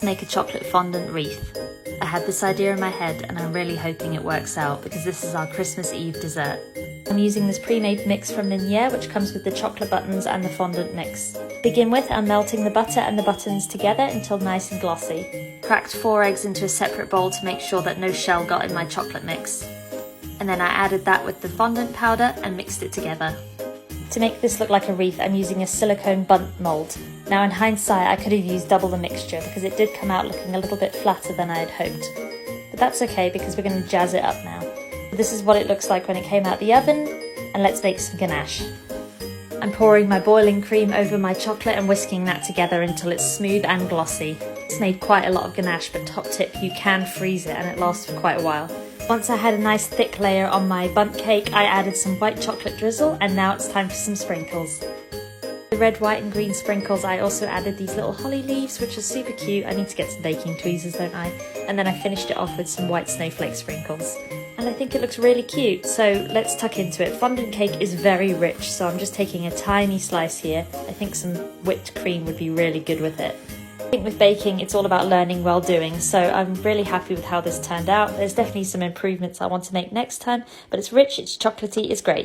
Make a chocolate fondant wreath. I had this idea in my head and I'm really hoping it works out because this is our Christmas Eve dessert. I'm using this pre-made mix from Miniere which comes with the chocolate buttons and the fondant mix. To begin with, I'm melting the butter and the buttons together until nice and glossy. Cracked 4 eggs into a separate bowl to make sure that no shell got in my chocolate mix. And then I added that with the fondant powder and mixed it together. To make this look like a wreath, I'm using a silicone bundt mould. Now in hindsight, I could have used double the mixture because it did come out looking a little bit flatter than I had hoped. But that's okay because we're going to jazz it up now. This is what it looks like when it came out the oven, and let's make some ganache. I'm pouring my boiling cream over my chocolate and whisking that together until it's smooth and glossy. It's made quite a lot of ganache, but top tip, you can freeze it and it lasts for quite a while. Once I had a nice thick layer on my bundt cake, I added some white chocolate drizzle, and now it's time for some sprinkles. The red, white and green sprinkles, I also added these little holly leaves, which are super cute. I need to get some baking tweezers, don't I? And then I finished it off with some white snowflake sprinkles. And I think it looks really cute, so let's tuck into it. Fondant cake is very rich, so I'm just taking a tiny slice here. I think some whipped cream would be really good with it. I think with baking, it's all about learning while doing, so I'm really happy with how this turned out. There's definitely some improvements I want to make next time, but it's rich, it's chocolatey, it's great.